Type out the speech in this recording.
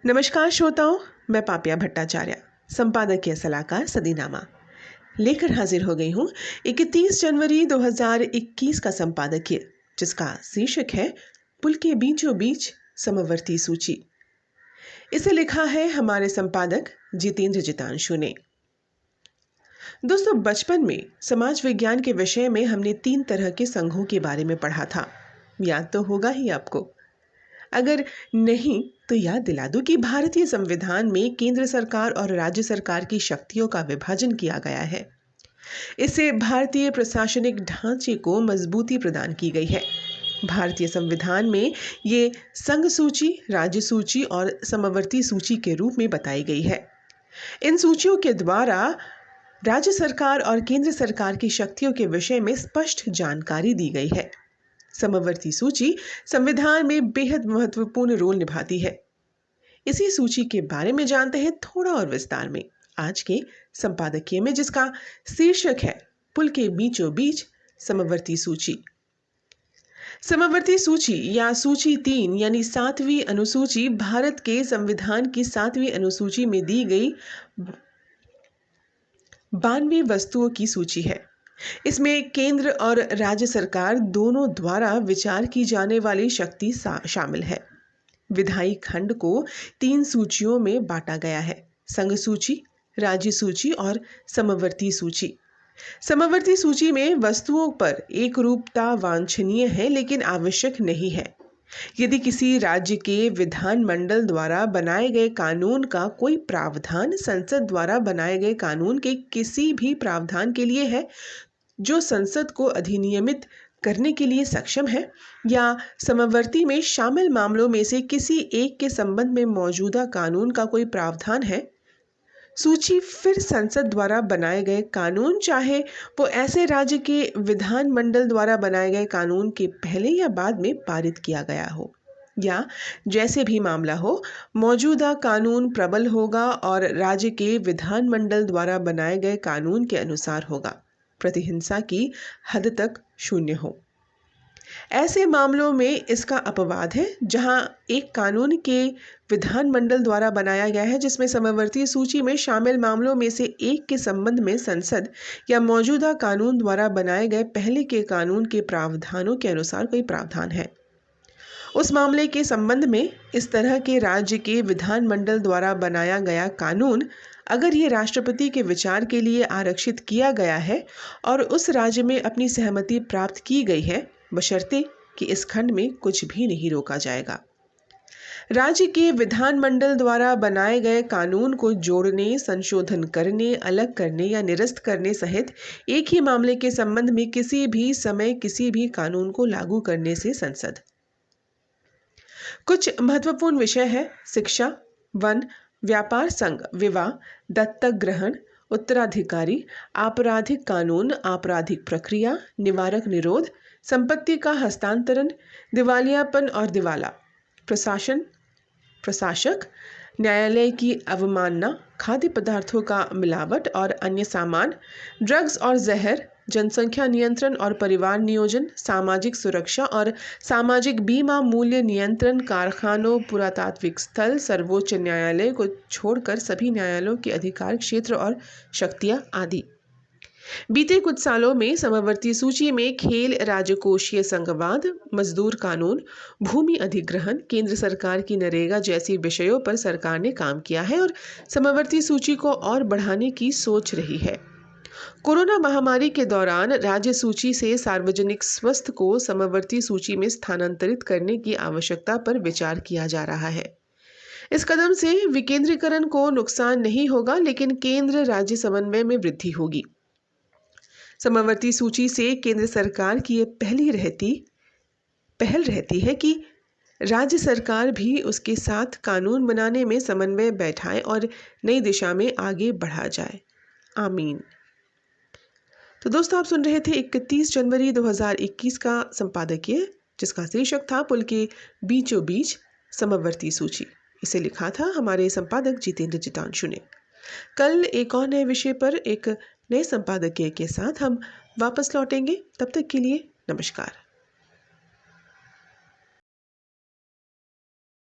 नमस्कार श्रोताओं, मैं पापिया भट्टाचार्य, संपादकीय सलाहकार सदीनामा लेकर हाजिर हो गई हूँ 31 जनवरी 2021 का संपादकीय, जिसका शीर्षक है पुल के बीचों बीच समवर्ती सूची। इसे लिखा है हमारे संपादक जितेंद्र जितांशु ने। दोस्तों, बचपन में समाज विज्ञान के विषय में हमने 3 तरह के संघों के बारे में पढ़ा था। याद तो होगा ही आपको। अगर नहीं तो याद दिला दूं कि भारतीय संविधान में केंद्र सरकार और राज्य सरकार की शक्तियों का विभाजन किया गया है। इससे भारतीय प्रशासनिक ढांचे को मजबूती प्रदान की गई है। भारतीय संविधान में ये संघ सूची, राज्य सूची और समवर्ती सूची के रूप में बताई गई है। इन सूचियों के द्वारा राज्य सरकार और केंद्र सरकार की शक्तियों के विषय में स्पष्ट जानकारी दी गई है। समवर्ती सूची संविधान में बेहद महत्वपूर्ण रोल निभाती है। इसी सूची के बारे में जानते हैं थोड़ा और विस्तार में आज के संपादकीय में, जिसका शीर्षक है पुल के बीचों बीच समवर्ती सूची। समवर्ती सूची या सूची 3 यानी 7वीं अनुसूची भारत के संविधान की 7वीं अनुसूची में दी गई 92 वस्तुओं की सूची है। इसमें केंद्र और राज्य सरकार दोनों द्वारा विचार की जाने वाली शक्ति शामिल है। विधायी खंड को 3 सूचियों में बांटा गया है: संघ सूची, राज्य सूची और समवर्ती सूची। समवर्ती सूची में वस्तुओं पर एक रूपता वांछनीय है लेकिन आवश्यक नहीं है। यदि किसी राज्य के विधानमंडल द्वारा बनाए गए कानून का कोई प्रावधान संसद द्वारा बनाए गए कानून के किसी भी प्रावधान के लिए है जो संसद को अधिनियमित करने के लिए सक्षम है, या समवर्ती में शामिल मामलों में से किसी एक के संबंध में मौजूदा कानून का कोई प्रावधान है, सूची फिर संसद द्वारा बनाए गए कानून, चाहे वो ऐसे राज्य के विधानमंडल द्वारा बनाए गए कानून के पहले या बाद में पारित किया गया हो, या जैसे भी मामला हो, मौजूदा कानून प्रबल होगा और राज्य के विधानमंडल द्वारा बनाए गए कानून के अनुसार होगा, प्रतिहिंसा की हद तक शून्य हो। ऐसे मामलों में इसका अपवाद है जहां एक कानून के विधानमंडल द्वारा बनाया गया है जिसमें समवर्ती सूची में शामिल मामलों में से एक के संबंध में संसद या मौजूदा कानून द्वारा बनाए गए पहले के कानून के प्रावधानों के अनुसार कोई प्रावधान है। उस मामले के संबंध में इस तरह के राज्य के विधानमंडल द्वारा बनाया गया कानून, अगर ये राष्ट्रपति के विचार के लिए आरक्षित किया गया है और उस राज्य में अपनी सहमति प्राप्त की गई है, बशर्ते कि इस खंड में कुछ भी नहीं रोका जाएगा। राज्य के विधानमंडल द्वारा बनाए गए कानून को जोड़ने, संशोधन करने, अलग करने या निरस्त करने सहित एक ही मामले के संबंध में किसी भी समय किसी भी कानून को लागू करने से संसद। कुछ महत्वपूर्ण विषय है: शिक्षा, वन, व्यापार संघ, विवाह, दत्तक ग्रहण, उत्तराधिकारी, आपराधिक कानून, आपराधिक प्रक्रिया, निवारक निरोध, संपत्ति का हस्तांतरण, दिवालियापन और दिवाला, प्रशासक, न्यायालय की अवमानना, खाद्य पदार्थों का मिलावट और अन्य सामान, ड्रग्स और जहर, जनसंख्या नियंत्रण और परिवार नियोजन, सामाजिक सुरक्षा और सामाजिक बीमा, मूल्य नियंत्रण, कारखानों, पुरातात्विक स्थल, सर्वोच्च न्यायालय को छोड़कर सभी न्यायालयों के अधिकार क्षेत्र और शक्तियां आदि। बीते कुछ सालों में समवर्ती सूची में खेल, राजकोषीय संघवाद, मजदूर कानून, भूमि अधिग्रहण, केंद्र सरकार की नरेगा जैसी विषयों पर सरकार ने काम किया है और समवर्ती सूची को और बढ़ाने की सोच रही है। कोरोना महामारी के दौरान राज्य सूची से सार्वजनिक स्वास्थ्य को समवर्ती सूची में स्थानांतरित करने की आवश्यकता पर विचार किया जा रहा है। इस कदम से विकेंद्रीकरण को नुकसान नहीं होगा, लेकिन केंद्र राज्य समन्वय में वृद्धि होगी। समवर्ती सूची से केंद्र सरकार की ये पहल रहती है कि राज्य सरकार भी उसके साथ कानून बनाने में समन्वय बैठाए और नई दिशा में आगे बढ़ा जाए। आमीन। तो दोस्तों, आप सुन रहे थे 31 जनवरी 2021 का संपादकीय, जिसका शीर्षक था पुल के बीचों बीच समवर्ती सूची। इसे लिखा था हमारे संपादक जितेंद्र जितांशु ने। कल एक और नए विषय पर एक नए संपादकीय के साथ हम वापस लौटेंगे। तब तक के लिए नमस्कार।